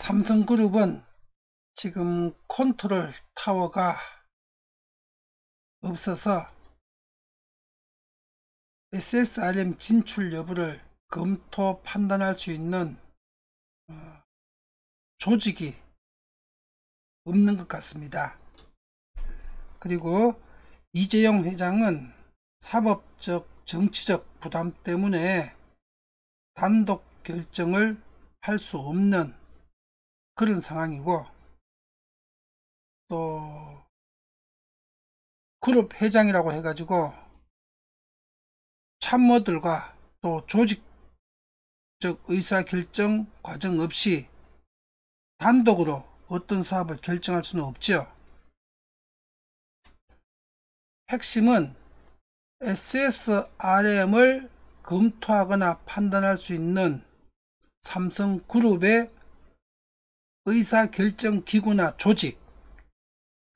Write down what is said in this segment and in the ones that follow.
삼성그룹은 지금 컨트롤 타워가 없어서 SSRM 진출 여부를 검토 판단할 수 있는 조직이 없는 것 같습니다. 그리고 이재용 회장은 사법적 정치적 부담 때문에 단독 결정을 할 수 없는 그런 상황이고, 또 그룹 회장이라고 해가지고 참모들과 또 조직적 의사결정 과정 없이 단독으로 어떤 사업을 결정할 수는 없죠. 핵심은 SSRM을 검토하거나 판단할 수 있는 삼성그룹의 의사결정 기구나 조직,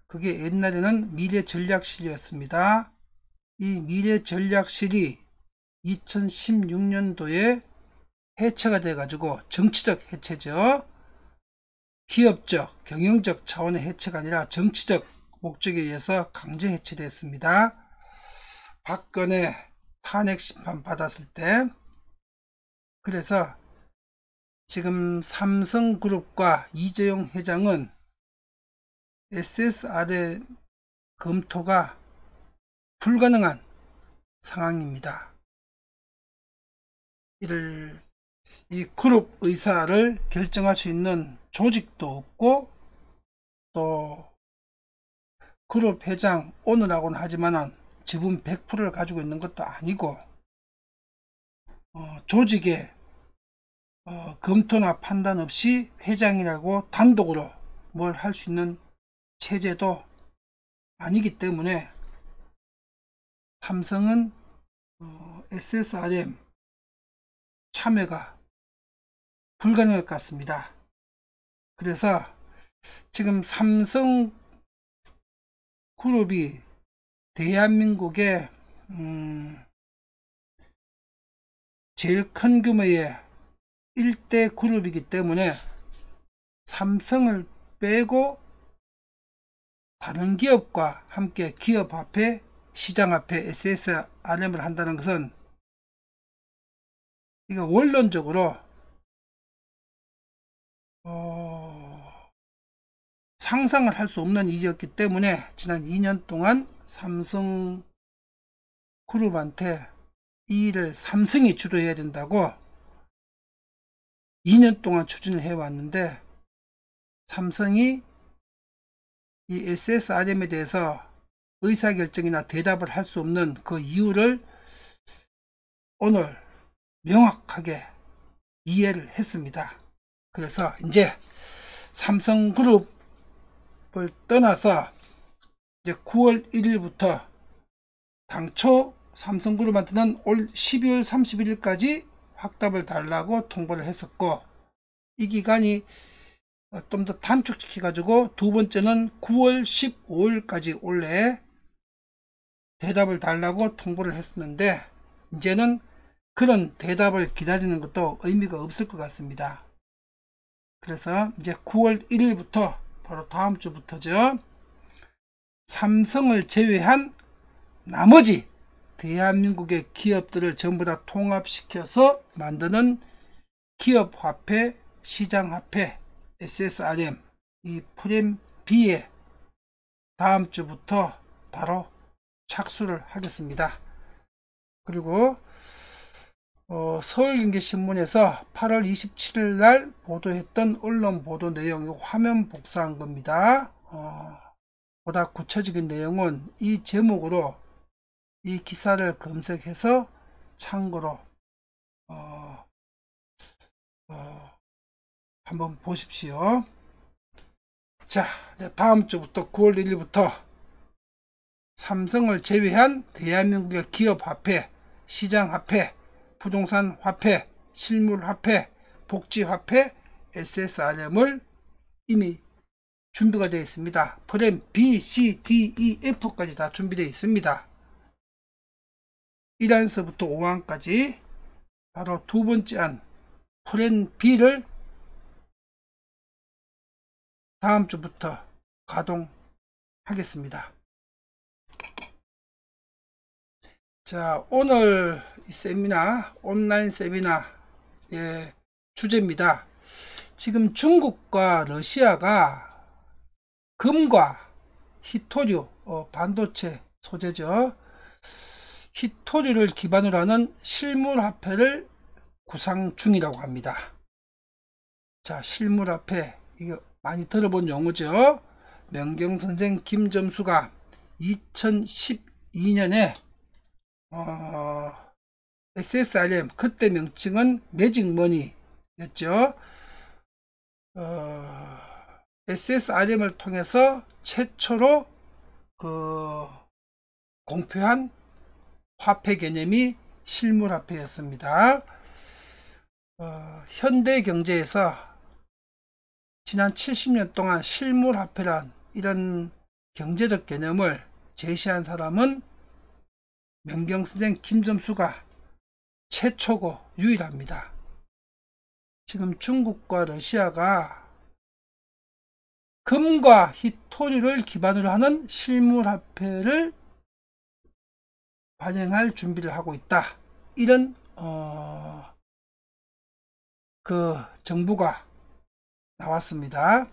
그게 옛날에는 미래전략실이었습니다. 이 미래전략실이 2016년도에 해체가 돼가지고, 정치적 해체죠. 기업적, 경영적 차원의 해체가 아니라 정치적 목적에 의해서 강제 해체됐습니다. 박근혜 탄핵 심판 받았을 때. 그래서 지금 삼성그룹과 이재용 회장은 SSR의 검토가 불가능한 상황입니다. 이 그룹 의사를 결정할 수 있는 조직도 없고, 또 그룹 회장 오너라고는 하지만 지분 100%를 가지고 있는 것도 아니고, 조직의 검토나 판단 없이 회장이라고 단독으로 뭘 할 수 있는 체제도 아니기 때문에 삼성은 SSRM 참여가 불가능할 것 같습니다. 그래서 지금 삼성그룹이 대한민국의 제일 큰 규모의 1대 그룹이기 때문에 삼성을 빼고 다른 기업과 함께 기업화폐, 시장화폐, SSRM을 한다는 것은, 이거 원론적으로 상상을 할 수 없는 일이었기 때문에 지난 2년 동안 삼성그룹한테 이 일을 삼성이 주도해야 된다고 2년 동안 추진을 해왔는데, 삼성이 이 SSRM에 대해서 의사결정이나 대답을 할 수 없는 그 이유를 오늘 명확하게 이해를 했습니다. 그래서 이제 삼성그룹을 떠나서 이제 9월 1일부터 당초 삼성그룹한테는 올 12월 31일까지 확답을 달라고 통보를 했었고, 이 기간이 좀 더 단축시켜 가지고 두 번째는 9월 15일까지 원래 대답을 달라고 통보를 했었는데, 이제는 그런 대답을 기다리는 것도 의미가 없을 것 같습니다. 그래서 이제 9월 1일부터 바로 다음 주부터죠, 삼성을 제외한 나머지 대한민국의 기업들을 전부 다 통합시켜서 만드는 기업화폐, 시장화폐, SSRM, 이 프렘 B에 다음 주부터 바로 착수를 하겠습니다. 그리고 서울경제신문에서 8월 27일 날 보도했던 언론 보도 내용, 화면 복사한 겁니다. 보다 구체적인 내용은 이 제목으로 이 기사를 검색해서 참고로 한번 보십시오. 자, 다음 주부터 9월 1일부터 삼성을 제외한 대한민국의 기업화폐, 시장화폐, 부동산화폐, 실물화폐, 복지화폐, SSRM을 이미 준비가 되어 있습니다. 프렘 B, C, D, E, F까지 다 준비되어 있습니다. 1항서부터 5항까지 바로 두 번째 안 프렘 B를 다음 주부터 가동하겠습니다. 자, 오늘 이 세미나, 온라인 세미나의 주제입니다. 지금 중국과 러시아가 금과 히토류, 반도체 소재죠. 히토류를 기반으로 하는 실물화폐를 구상 중이라고 합니다. 자, 실물화폐, 이거 많이 들어본 용어죠. 명경선생 김점수가 2012년에 SSRM, 그때 명칭은 매직머니였죠. SSRM을 통해서 최초로 공표한 화폐 개념이 실물화폐였습니다. 현대 경제에서 지난 70년 동안 실물화폐란 이런 경제적 개념을 제시한 사람은 명경선생 김점수가 최초고 유일합니다. 지금 중국과 러시아가 금과 히토류를 기반으로 하는 실물화폐를 발행할 준비를 하고 있다. 이런 정보가 나왔습니다.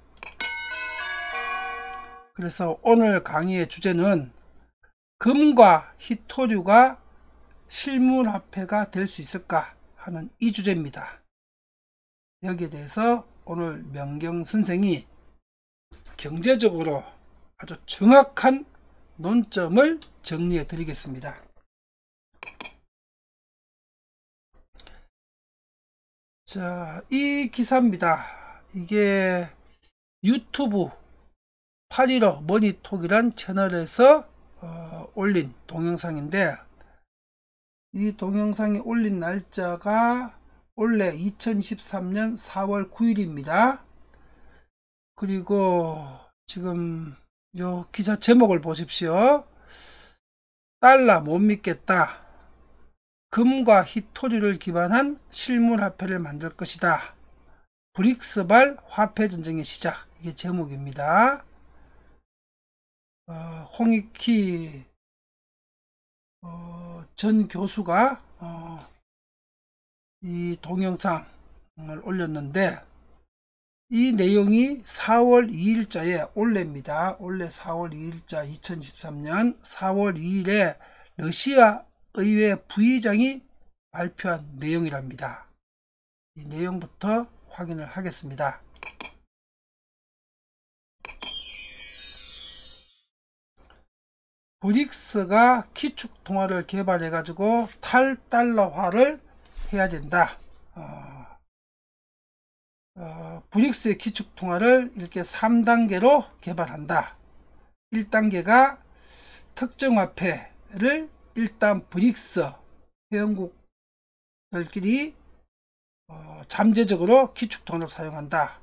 그래서 오늘 강의의 주제는 금과 히토류가 실물화폐가 될 수 있을까 하는 이 주제입니다. 여기에 대해서 오늘 명경선생이 경제적으로 아주 정확한 논점을 정리해 드리겠습니다. 자, 이 기사입니다. 이게 유튜브 815 머니톡이란 채널에서 올린 동영상인데, 이 동영상이 올린 날짜가 원래 2023년 4월 9일입니다. 그리고 지금 요 기사 제목을 보십시오. 달러 못 믿겠다. 금과 히토류를 기반한 실물화폐를 만들 것이다. 브릭스발 화폐전쟁의 시작. 이게 제목입니다. 홍익희 전 교수가 이 동영상을 올렸는데, 이 내용이 4월 2일자에 올해입니다. 올해 4월 2일자 2023년 4월 2일에 러시아 의회 부의장이 발표한 내용이랍니다. 이 내용부터 확인을 하겠습니다. 브릭스가 기축통화를 개발해 가지고 탈달러화를 해야 된다. 브릭스의 기축통화를 이렇게 3단계로 개발한다. 1단계가 특정화폐를 일단 브릭스 회원국들끼리 잠재적으로 기축통화를 사용한다.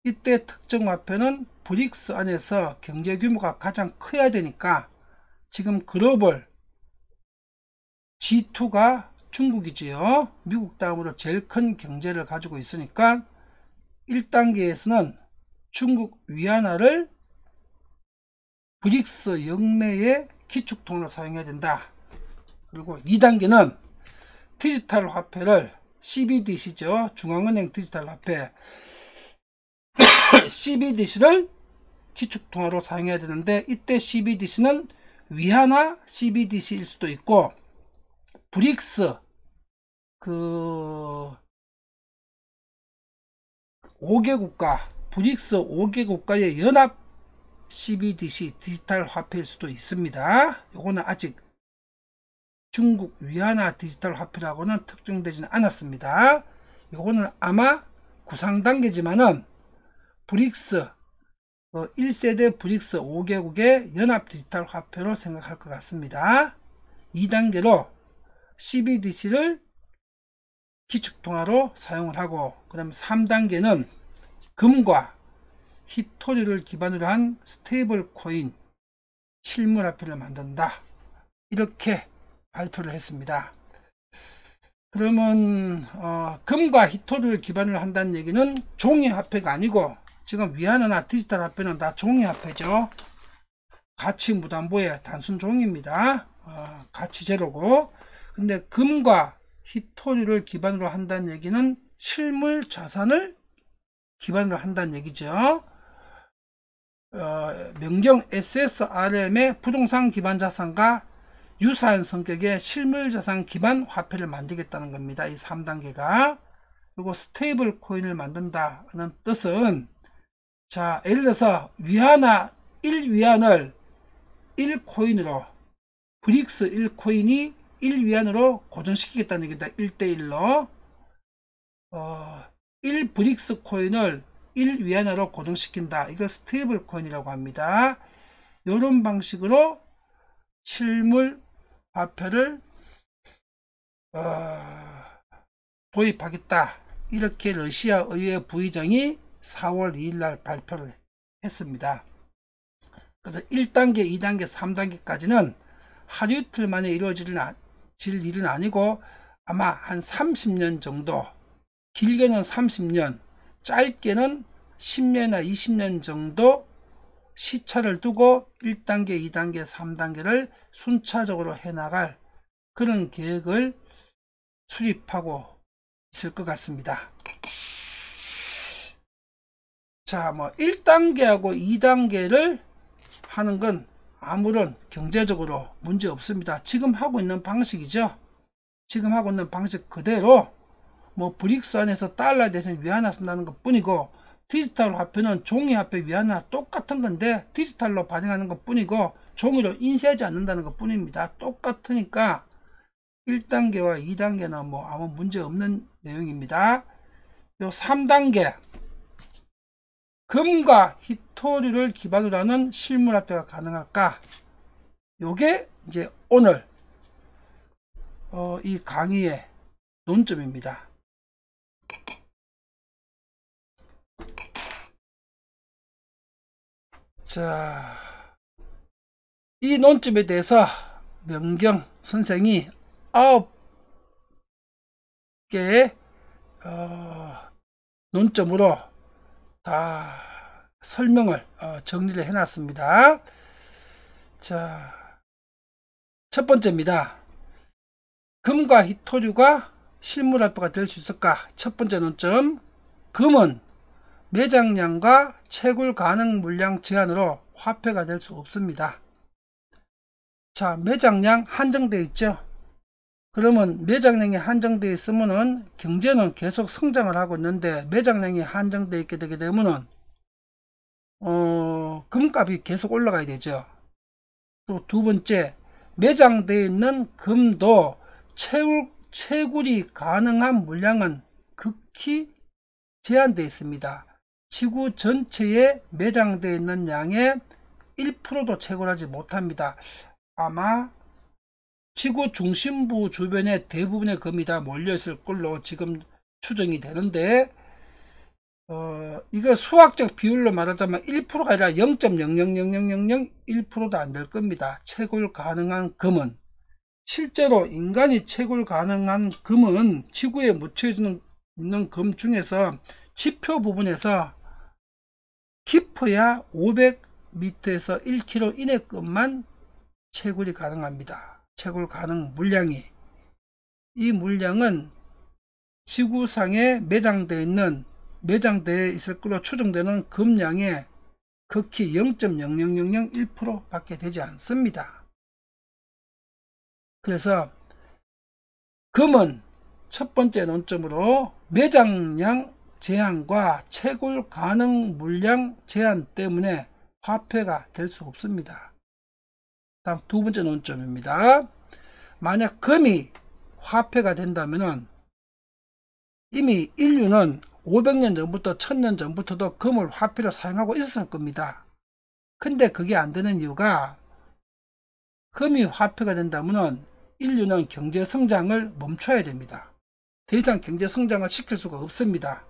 이때 특정화폐는 브릭스 안에서 경제 규모가 가장 커야 되니까 지금 글로벌 G2가 중국이지요. 미국 다음으로 제일 큰 경제를 가지고 있으니까 1단계에서는 중국 위안화를 브릭스 영내의 기축통화로 사용해야 된다. 그리고 2단계는 디지털 화폐를 CBDC죠. 중앙은행 디지털 화폐 CBDC를 기축통화로 사용해야 되는데, 이때 CBDC는 위안화 CBDC일 수도 있고, 브릭스 5개 국가, 브릭스 5개 국가의 연합 CBDC 디지털 화폐일 수도 있습니다. 요거는 아직 중국 위안화 디지털 화폐라고는 특정되지는 않았습니다. 요거는 아마 구상 단계지만은 브릭스 1세대 브릭스 5개국의 연합 디지털 화폐로 생각할 것 같습니다. 2단계로 CBDC를 기축통화로 사용을 하고, 그 다음에 3단계는 금과 히토류를 기반으로 한 스테이블 코인 실물화폐를 만든다. 이렇게 발표를 했습니다. 그러면 금과 히토류를 기반으로 한다는 얘기는 종이화폐가 아니고 지금 위안화나 디지털 화폐는 다 종이화폐죠. 가치무담보의 단순 종입니다. 가치 제로고, 근데 금과 희토류를 기반으로 한다는 얘기는 실물 자산을 기반으로 한다는 얘기죠. 명경 SSRM의 부동산 기반 자산과 유사한 성격의 실물 자산 기반 화폐를 만들겠다는 겁니다. 이 3단계가. 그리고 스테이블 코인을 만든다는 뜻은, 자, 예를 들어서 위안화 1위안을 1코인으로, 브릭스 1코인이 1위안으로 고정시키겠다는 얘기다. 1대1로 1브릭스 코인을 1위안으로 고정시킨다. 이걸 스테이블 코인이라고 합니다. 이런 방식으로 실물 화폐를 도입하겠다. 이렇게 러시아 의회 부의장이 4월 2일날 발표를 했습니다. 그래서 1단계, 2단계, 3단계까지는 하루 이틀 만에 이루어질 일은 아니고 아마 한 30년 정도, 길게는 30년, 짧게는 10년이나 20년 정도 시차를 두고 1단계, 2단계, 3단계를 순차적으로 해나갈 그런 계획을 수립하고 있을 것 같습니다. 자, 1단계하고 2단계를 하는 건 아무런 경제적으로 문제 없습니다. 지금 하고 있는 방식이죠. 지금 하고 있는 방식 그대로 브릭스 안에서 달러 대신 위안화 쓴다는 것 뿐이고, 디지털 화폐는 종이 화폐 위안화 똑같은 건데 디지털로 발행하는 것 뿐이고 종이로 인쇄하지 않는다는 것 뿐입니다. 똑같으니까 1단계와 2단계는 아무 문제 없는 내용입니다. 요 3단계, 금과 희토류를 기반으로 하는 실물화폐가 가능할까? 요게 이제 오늘 이 강의의 논점입니다. 자, 이 논점에 대해서 명경 선생이 9개의 논점으로 다 설명을 정리를 해놨습니다. 자, 첫 번째입니다. 금과 희토류가 실물화폐가 될 수 있을까? 첫 번째 논점, 금은 매장량과 채굴 가능 물량 제한으로 화폐가 될 수 없습니다. 자, 매장량 한정되어 있죠. 그러면 매장량이 한정되어 있으면은 경제는 계속 성장을 하고 있는데 매장량이 한정되어 있게 되게 되면은 금값이 계속 올라가야 되죠. 또 두 번째, 매장되어 있는 금도 채굴이 가능한 물량은 극히 제한되어 있습니다. 지구 전체에 매장되어 있는 양의 1%도 채굴하지 못합니다. 아마 지구 중심부 주변에 대부분의 금이 다 몰려있을 걸로 지금 추정이 되는데, 이거 수학적 비율로 말하자면 1%가 아니라 0.0000001%도 안 될 겁니다. 채굴 가능한 금은. 실제로 인간이 채굴 가능한 금은 지구에 묻혀 있는 금 중에서 지표 부분에서 깊어야 500m에서 1km 이내 금만 채굴이 가능합니다. 채굴 가능 물량이. 이 물량은 지구상에 매장되어 있을 것으로 추정되는 금량의 극히 0.00001% 밖에 되지 않습니다. 그래서 금은 첫 번째 논점으로 매장량 제한과 채굴 가능 물량 제한 때문에 화폐가 될 수 없습니다. 다음 두 번째 논점입니다. 만약 금이 화폐가 된다면 이미 인류는 500년 전부터 1000년 전부터도 금을 화폐로 사용하고 있었을 겁니다. 근데 그게 안 되는 이유가, 금이 화폐가 된다면 인류는 경제 성장을 멈춰야 됩니다. 더 이상 경제 성장을 시킬 수가 없습니다.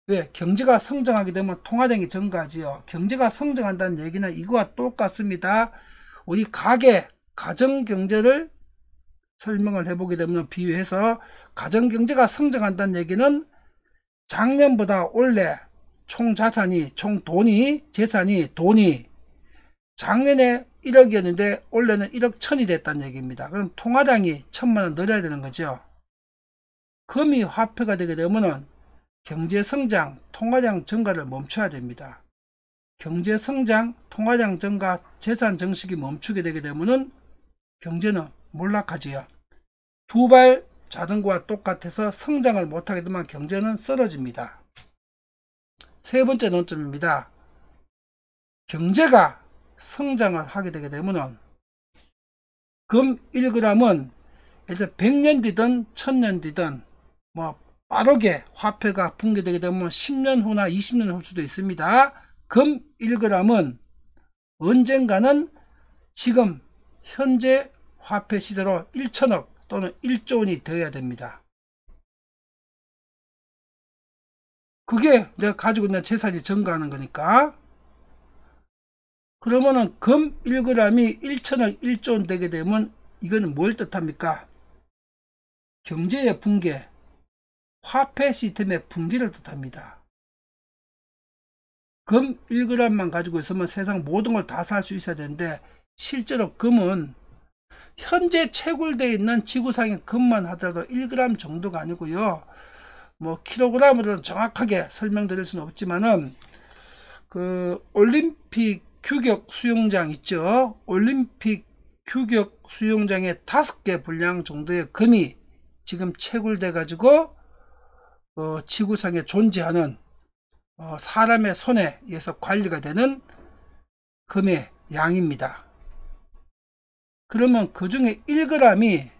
왜? 경제가 성장하게 되면 통화량이 증가하지요. 경제가 성장한다는 얘기는 이거와 똑같습니다. 우리 가정경제를 설명을 해보게 되면, 비유해서 가정경제가 성장한다는 얘기는 작년보다 올해 총 자산이, 총 돈이, 재산이, 돈이 작년에 1억이었는데 올해는 1억 1000이 됐다는 얘기입니다. 그럼 통화량이 1000만원 늘어야 되는 거죠. 금이 화폐가 되게 되면은 경제성장, 통화량 증가를 멈춰야 됩니다. 경제성장, 통화량 증가, 재산 증식이 멈추게 되게 되면은 경제는 몰락하지요. 두 발 자전거와 똑같아서 성장을 못하게 되면 경제는 쓰러집니다. 세 번째 논점입니다. 경제가 성장을 하게 되게 되면은 금 1g은 일단 100년 뒤든 1000년 뒤든 뭐 빠르게 화폐가 붕괴되게 되면 10년 후나 20년 후 수도 있습니다. 금 1g은 언젠가는 지금 현재 화폐 시대로 1천억 또는 1조 원이 되어야 됩니다. 그게 내가 가지고 있는 재산이 증가하는 거니까. 그러면은 금 1g이 1천억 1조 원 되게 되면 이거는 뭘 뜻합니까? 경제의 붕괴, 화폐 시스템의 붕괴를 뜻합니다. 금 1g만 가지고 있으면 세상 모든 걸 다 살 수 있어야 되는데 실제로 금은 현재 채굴되어 있는 지구상의 금만 하더라도 1g 정도가 아니고요. 뭐 킬로그램으로는 정확하게 설명드릴 수는 없지만은 그 올림픽 규격 수영장 있죠. 올림픽 규격 수영장의 5개 분량 정도의 금이 지금 채굴돼 가지고 지구상에 존재하는 사람의 손에 의해서 관리가 되는 금의 양입니다. 그러면 그 중에 1g이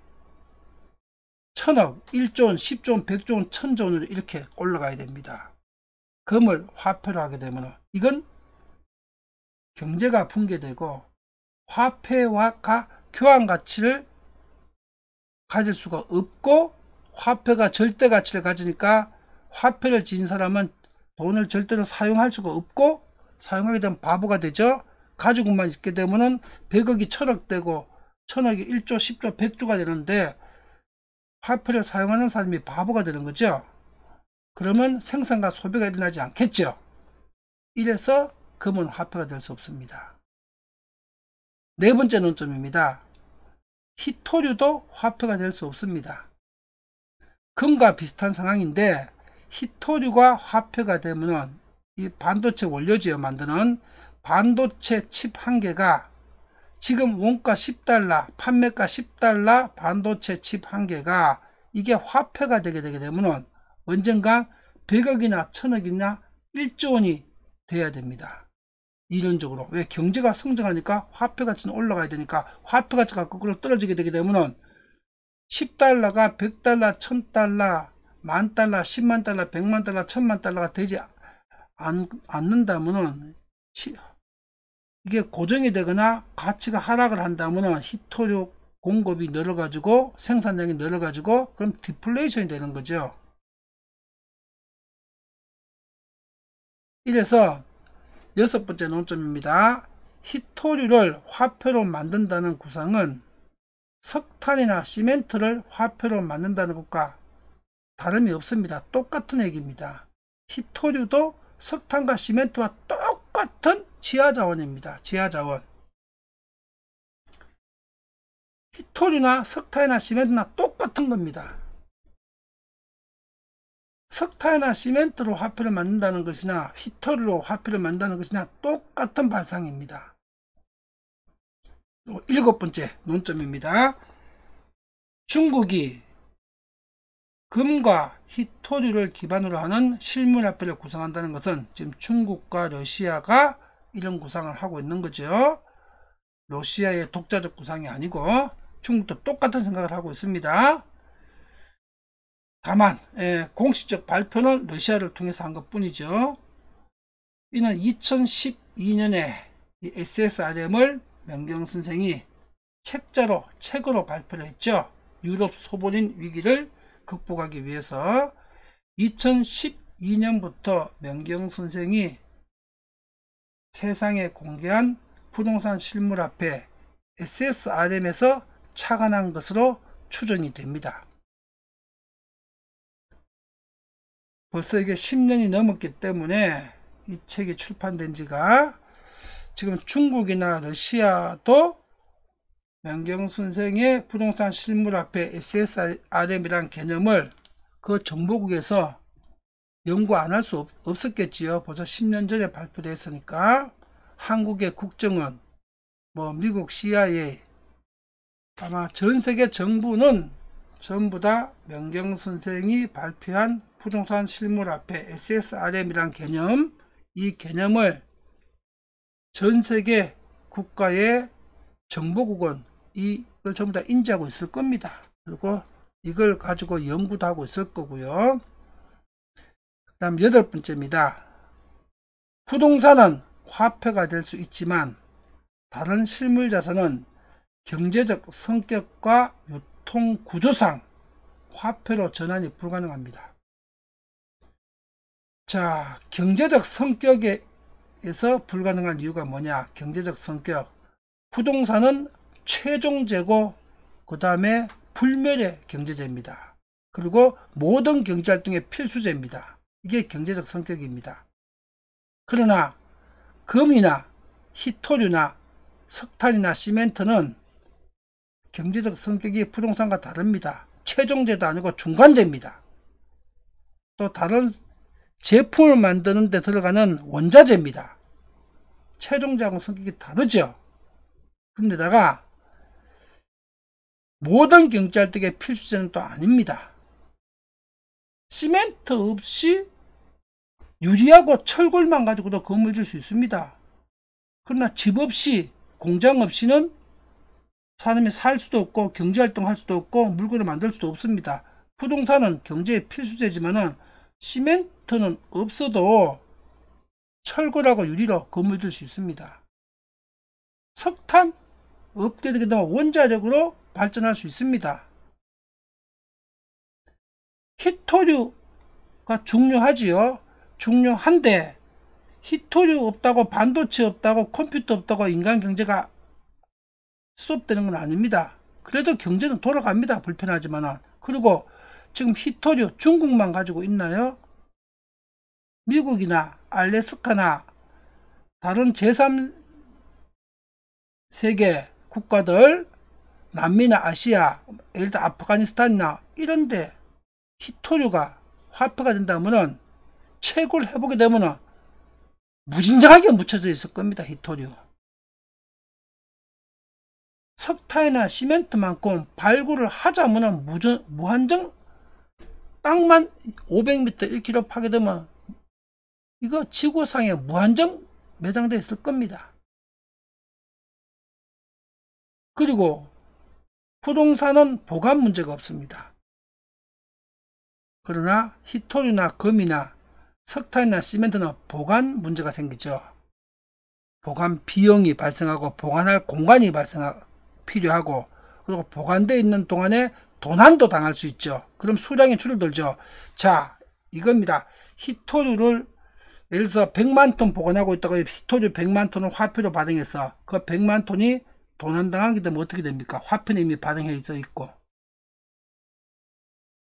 1000억, 1조 원, 10조 원, 100조 원, 1000조 원으로 이렇게 올라가야 됩니다. 금을 화폐로 하게 되면 이건 경제가 붕괴되고 화폐와 교환 가치를 가질 수가 없고 화폐가 절대 가치를 가지니까 화폐를 지닌 사람은 돈을 절대로 사용할 수가 없고 사용하게 되면 바보가 되죠. 가지고만 있게 되면은 100억이 1000억 되고 1000억이 1조, 10조, 100조가 되는데 화폐를 사용하는 사람이 바보가 되는 거죠. 그러면 생산과 소비가 일어나지 않겠죠. 이래서 금은 화폐가 될 수 없습니다. 네 번째 논점입니다. 희토류도 화폐가 될 수 없습니다. 금과 비슷한 상황인데 희토류가 화폐가 되면은 이 반도체 원료지요 만드는 반도체 칩 한 개가 지금 원가 10달러, 판매가 10달러 반도체 칩 한 개가 이게 화폐가 되게 되면은 언젠가 100억이나 1000억이나 1조 원이 돼야 됩니다. 이론적으로. 왜? 경제가 성장하니까 화폐 가치는 올라가야 되니까 화폐 가치가 거꾸로 떨어지게 되게 되면은 10달러가 100달러, 1000달러, 10,000달러, 100,000달러, 100,000달러, 1,000,000달러가 되지 않는다면은 이게 고정이 되거나 가치가 하락을 한다면은 희토류 공급이 늘어가지고 생산량이 늘어가지고 그럼 디플레이션이 되는 거죠. 이래서 여섯 번째 논점입니다. 희토류를 화폐로 만든다는 구상은 석탄이나 시멘트를 화폐로 만든다는 것과 다름이 없습니다. 똑같은 얘기입니다. 희토류도 석탄과 시멘트와 똑같은 지하자원입니다. 지하자원. 희토류나 석탄이나 시멘트나 똑같은 겁니다. 석탄이나 시멘트로 화폐를 만든다는 것이나 희토류로 화폐를 만든다는 것이나 똑같은 발상입니다. 일곱 번째 논점입니다. 중국이 금과 희토류를 기반으로 하는 실물화폐를 구성한다는 것은 지금 중국과 러시아가 이런 구상을 하고 있는 거죠. 러시아의 독자적 구상이 아니고 중국도 똑같은 생각을 하고 있습니다. 다만 공식적 발표는 러시아를 통해서 한 것 뿐이죠. 이는 2012년에 SSRM을 명경 선생이 책으로 발표를 했죠. 유럽 소보린 위기를 극복하기 위해서 2012년부터 명경 선생이 세상에 공개한 부동산 실물화폐 SSRM에서 착안한 것으로 추정이 됩니다. 벌써 이게 10년이 넘었기 때문에 이 책이 출판된 지가. 지금 중국이나 러시아도 명경 선생의 부동산 실물화폐 SSRM이란 개념을 그 정보국에서 연구 안 할 수 없었겠지요. 벌써 10년 전에 발표됐으니까. 한국의 국정원, 뭐 미국 CIA, 아마 전 세계 정부는 전부 다 명경 선생이 발표한 부동산 실물화폐 SSRM이란 개념, 이 개념을 전 세계 국가의 정보국은 이걸 전부 다 인지하고 있을 겁니다. 그리고 이걸 가지고 연구도 하고 있을 거고요. 그 다음 8번째입니다. 부동산은 화폐가 될 수 있지만 다른 실물자산은 경제적 성격과 유통 구조상 화폐로 전환이 불가능합니다. 자, 경제적 성격에서 불가능한 이유가 뭐냐? 경제적 성격. 부동산은 최종재고 그 다음에 불멸의 경제재입니다. 그리고 모든 경제활동의 필수재입니다. 이게 경제적 성격입니다. 그러나 금이나 희토류나 석탄이나 시멘트는 경제적 성격이 부동산과 다릅니다. 최종재도 아니고 중간재입니다. 또 다른 제품을 만드는 데 들어가는 원자재입니다. 최종재하고 성격이 다르죠. 그런데다가 모든 경제활동의 필수재는 또 아닙니다. 시멘트 없이 유리하고 철골만 가지고도 건물 질 수 있습니다. 그러나 집 없이, 공장 없이는 사람이 살 수도 없고 경제활동 할 수도 없고 물건을 만들 수도 없습니다. 부동산은 경제의 필수재지만은 시멘트는 없어도 철골하고 유리로 건물 질 수 있습니다. 석탄 없게 되게 되면 원자력으로 발전할 수 있습니다. 희토류가 중요하지요. 중요한데 희토류 없다고 반도체 없다고 컴퓨터 없다고 인간 경제가 수업되는 건 아닙니다. 그래도 경제는 돌아갑니다. 불편하지만. 그리고 지금 희토류 중국만 가지고 있나요? 미국이나 알래스카나 다른 제3세계 국가들, 남미나 아시아, 예를 들어 아프가니스탄이나 이런데 희토류가 화폐가 된다면은 채굴 해보게 되면은 무진장하게 묻혀져 있을 겁니다. 희토류. 석탄이나 시멘트만큼 발굴을 하자면은 무한정 땅만 500m 1km 파게 되면 이거 지구상에 무한정 매장되어 있을 겁니다. 그리고 부동산은 보관 문제가 없습니다. 그러나 희토류나 금이나 석탄이나 시멘트는 보관 문제가 생기죠. 보관 비용이 발생하고 보관할 공간이 필요하고, 그리고 보관되어 있는 동안에 도난도 당할 수 있죠. 그럼 수량이 줄어들죠. 자, 이겁니다. 희토류를 예를 들어서 100만 톤 보관하고 있다가 희토류 100만 톤을 화폐로 발행해서 그 100만 톤이 도난당하게 되면 어떻게 됩니까? 화폐는 이미 발행해 있고.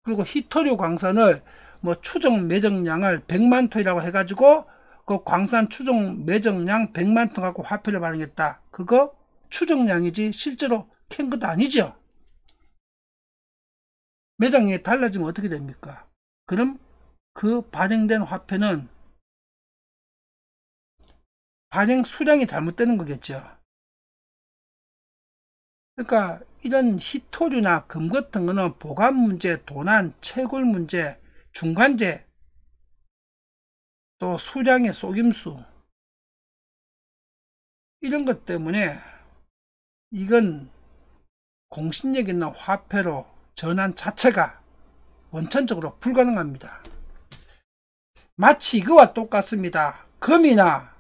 그리고 희토류 광산을 뭐 추정 매정량을 100만 톤이라고 해가지고 그 광산 추정 매정량 100만 톤 갖고 화폐를 발행했다. 그거 추정량이지 실제로 캔 것도 아니죠. 매장이 달라지면 어떻게 됩니까? 그럼 그 발행된 화폐는 발행 수량이 잘못되는 거겠죠. 그러니까 이런 희토류나 금 같은 거는 보관 문제, 도난, 채굴 문제, 중간재, 또 수량의 속임수, 이런 것 때문에 이건 공신력 있는 화폐로 전환 자체가 원천적으로 불가능합니다. 마치 이거와 똑같습니다. 금이나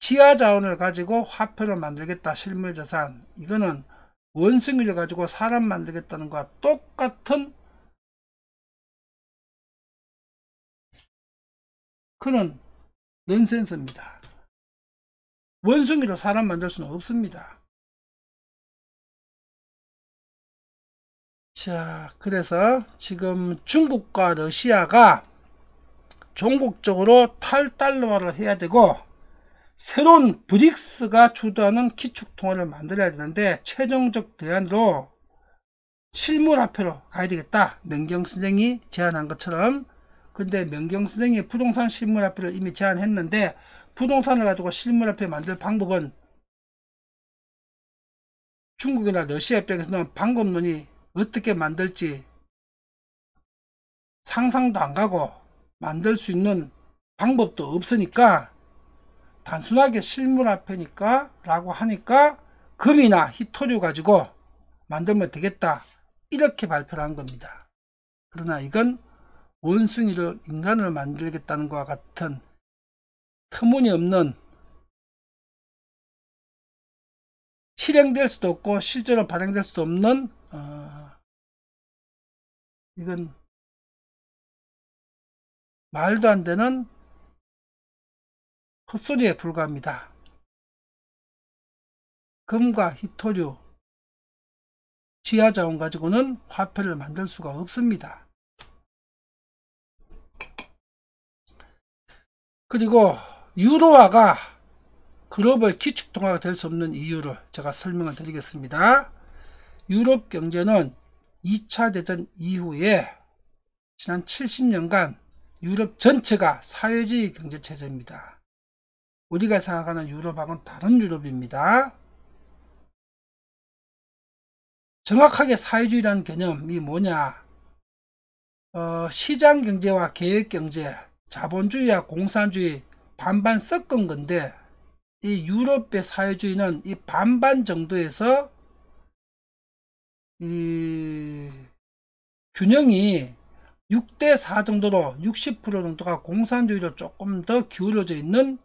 지하자원을 가지고 화폐로 만들겠다, 실물자산. 이거는 원숭이를 가지고 사람 만들겠다는 것과 똑같은 그는 넌센스입니다. 원숭이로 사람 만들 수는 없습니다. 자, 그래서 지금 중국과 러시아가 종국적으로 탈달러화를 해야 되고 새로운 브릭스가 주도하는 기축통화를 만들어야 되는데 최종적 대안으로 실물화폐로 가야 되겠다. 명경선생이 제안한 것처럼. 근데 명경선생이 부동산 실물화폐를 이미 제안했는데 부동산을 가지고 실물화폐 만들 방법은 중국이나 러시아 입장에서는 방법론이 어떻게 만들지 상상도 안 가고 만들 수 있는 방법도 없으니까 단순하게 실물화폐니까 라고 하니까 금이나 희토류 가지고 만들면 되겠다 이렇게 발표를 한 겁니다. 그러나 이건 원숭이를 인간을 만들겠다는 것과 같은 터무니없는 실행될 수도 없고 실제로 발행될 수도 없는 이건 말도 안 되는 헛소리에 불과합니다. 금과 희토류, 지하자원 가지고는 화폐를 만들 수가 없습니다. 그리고 유로화가 글로벌 기축통화가 될 수 없는 이유를 제가 설명을 드리겠습니다. 유럽 경제는 2차 대전 이후에 지난 70년간 유럽 전체가 사회주의 경제체제입니다. 우리가 생각하는 유럽하고는 다른 유럽입니다. 정확하게 사회주의라는 개념이 뭐냐? 시장경제와 계획경제, 자본주의와 공산주의 반반 섞은 건데 이 유럽의 사회주의는 이 반반 정도에서 이 균형이 6대4 정도로 60% 정도가 공산주의로 조금 더 기울어져 있는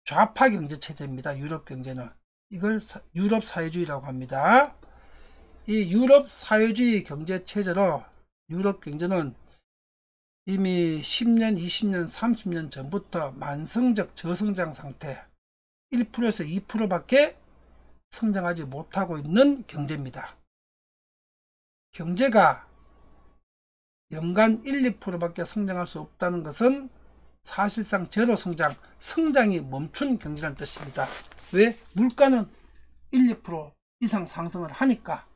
좌파 경제 체제입니다. 유럽 경제는 이걸 유럽 사회주의라고 합니다. 이 유럽 사회주의 경제 체제로 유럽 경제는 이미 10년, 20년, 30년 전부터 만성적 저성장 상태 1%에서 2%밖에 성장하지 못하고 있는 경제입니다. 경제가 연간 1, 2%밖에 성장할 수 없다는 것은 사실상 제로 성장, 성장이 멈춘 경제라는 뜻입니다. 왜? 물가는 1, 2% 이상 상승을 하니까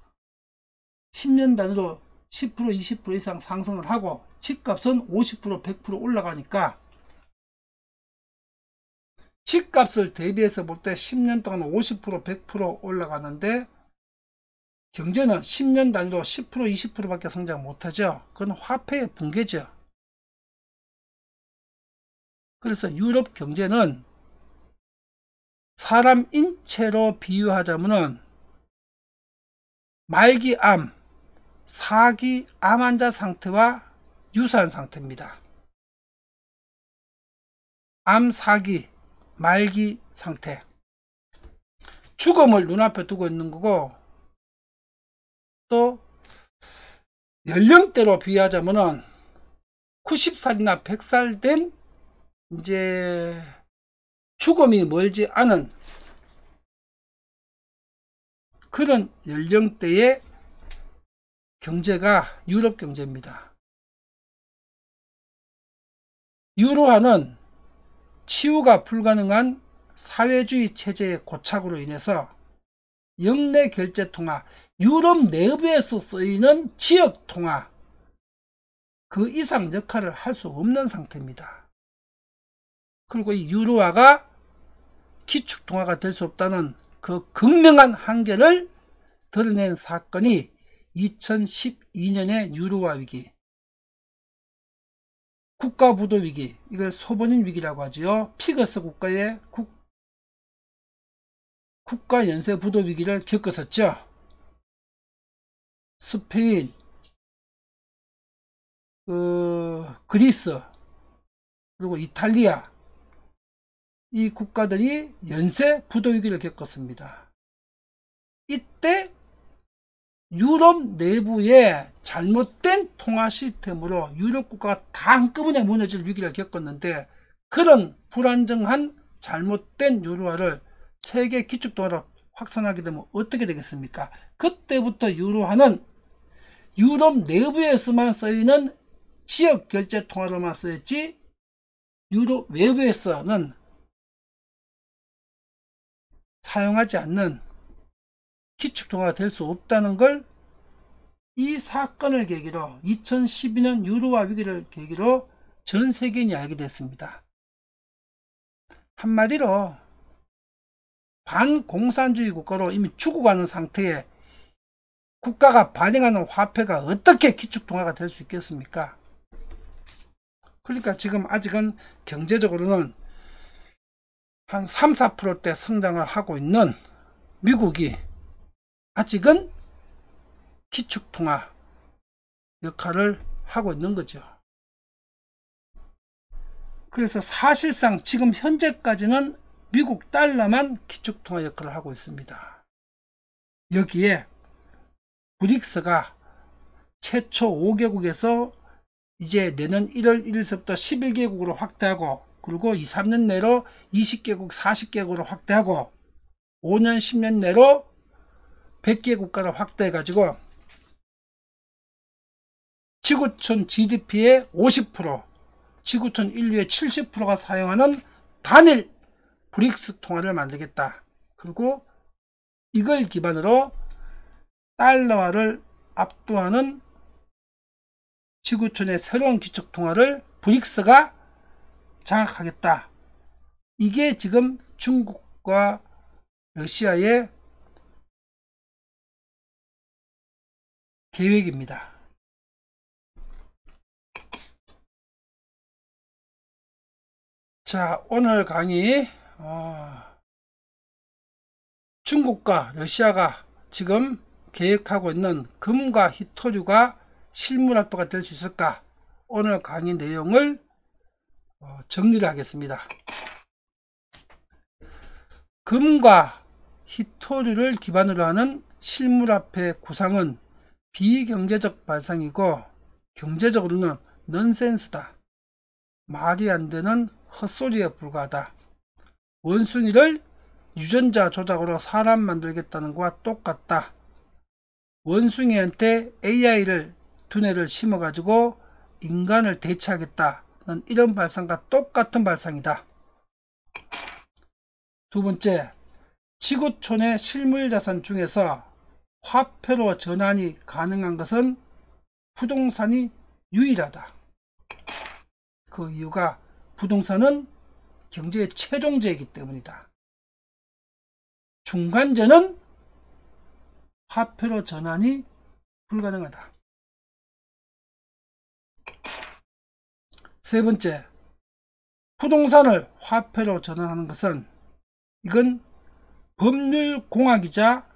10년 단위로 10%, 20% 이상 상승을 하고 집값은 50%, 100% 올라가니까 집값을 대비해서 볼 때 10년 동안 50%, 100% 올라가는데 경제는 10년 단위로 10%, 20%밖에 성장 못하죠. 그건 화폐의 붕괴죠. 그래서 유럽 경제는 사람 인체로 비유하자면 말기암, 사기 암 환자 상태와 유사한 상태입니다. 암, 사기, 말기 상태. 죽음을 눈앞에 두고 있는 거고 또 연령대로 비유하자면은 90살이나 100살 된 이제 죽음이 멀지 않은 그런 연령대의 경제가 유럽 경제입니다. 유로화는 치유가 불가능한 사회주의 체제의 고착으로 인해서 영내 결제 통화, 유럽 내부에서 쓰이는 지역 통화 그 이상 역할을 할 수 없는 상태입니다. 그리고 이 유로화가 기축 통화가 될 수 없다는 그 극명한 한계를 드러낸 사건이 2012년의 유로화 위기, 국가부도 위기, 이걸 소번인 위기라고 하지요. 피거스 국가의 국가 연쇄 부도 위기를 겪었었죠. 스페인, 그리스, 그리고 이탈리아, 이 국가들이 연쇄 부도 위기를 겪었습니다. 이때 유럽 내부의 잘못된 통화 시스템으로 유럽 국가가 다 한꺼번에 무너질 위기를 겪었는데 그런 불안정한 잘못된 유로화를 세계 기축통화로 확산하게 되면 어떻게 되겠습니까? 그때부터 유로화는 유럽 내부에서만 쓰이는 지역 결제 통화로만 쓰였지 유로 외부에서는 사용하지 않는 기축통화가 될 수 없다는 걸 이 사건을 계기로 2012년 유로화 위기를 계기로 전 세계인이 알게 됐습니다. 한마디로 반공산주의 국가로 이미 죽어가는 상태에 국가가 발행하는 화폐가 어떻게 기축통화가 될 수 있겠습니까? 그러니까 지금 아직은 경제적으로는 한 3, 4%대 성장을 하고 있는 미국이 아직은 기축통화 역할을 하고 있는 거죠. 그래서 사실상 지금 현재까지는 미국 달러만 기축통화 역할을 하고 있습니다. 여기에 브릭스가 최초 5개국에서 이제 내년 1월 1일서부터 11개국으로 확대하고, 그리고 2, 3년 내로 20개국, 40개국으로 확대하고, 5년, 10년 내로 100개 국가로 확대해가지고 지구촌 GDP의 50%, 지구촌 인류의 70%가 사용하는 단일 브릭스 통화를 만들겠다. 그리고 이걸 기반으로 달러화를 압도하는 지구촌의 새로운 기축통화를 브릭스가 장악하겠다. 이게 지금 중국과 러시아의 계획입니다. 자, 오늘 강의 중국과 러시아가 지금 계획하고 있는 금과 희토류가 실물화폐가 될 수 있을까? 오늘 강의 내용을 정리를 하겠습니다. 금과 희토류를 기반으로 하는 실물화폐 구상은 비경제적 발상이고 경제적으로는 넌센스다. 말이 안 되는 헛소리에 불과하다. 원숭이를 유전자 조작으로 사람 만들겠다는 것과 똑같다. 원숭이한테 AI를 두뇌를 심어가지고 인간을 대체하겠다는 이런 발상과 똑같은 발상이다. 두 번째, 지구촌의 실물자산 중에서 화폐로 전환이 가능한 것은 부동산이 유일하다. 그 이유가 부동산은 경제의 최종제이기 때문이다. 중간재는 화폐로 전환이 불가능하다. 세 번째, 부동산을 화폐로 전환하는 것은 이건 법률공학이자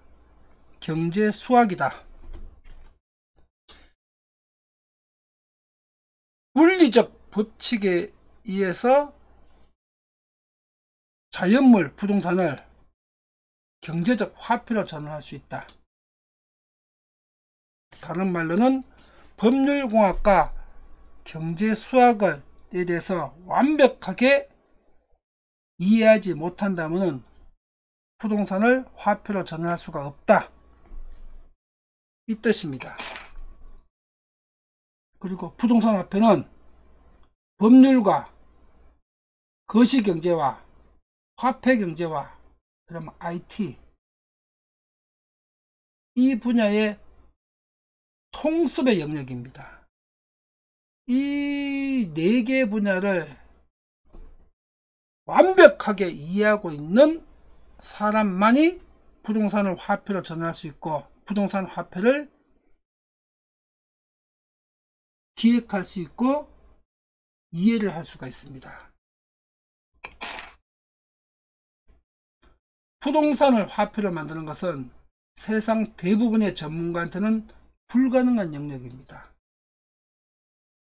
경제수학이다. 물리적 법칙에 의해서 자연물 부동산을 경제적 화폐로 전환할 수 있다. 다른 말로는 법률공학과 경제수학에 대해서 완벽하게 이해하지 못한다면 부동산을 화폐로 전환할 수가 없다. 이 뜻입니다. 그리고 부동산 화폐는 법률과 거시경제와 화폐경제와 그러면 IT 이 분야의 통습의 영역입니다. 이 4개 분야를 완벽하게 이해하고 있는 사람만이 부동산을 화폐로 전환할 수 있고 부동산 화폐를 기획할 수 있고 이해를 할 수가 있습니다. 부동산을 화폐로 만드는 것은 세상 대부분의 전문가한테는 불가능한 영역입니다.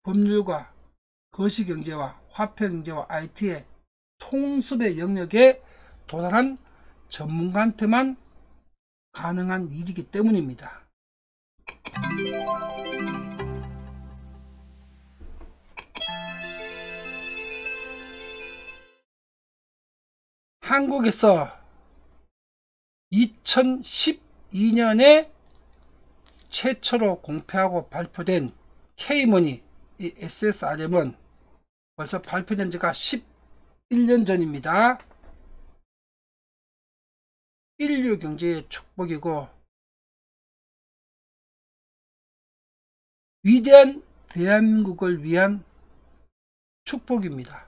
법률과 거시경제와 화폐경제와 IT의 통습의 영역에 도달한 전문가한테만 가능한 일이기 때문입니다. 한국에서 2012년에 최초로 공표하고 발표된 K머니 이 SSRM은 벌써 발표된 지가 11년 전입니다. 인류 경제의 축복이고 위대한 대한민국을 위한 축복입니다.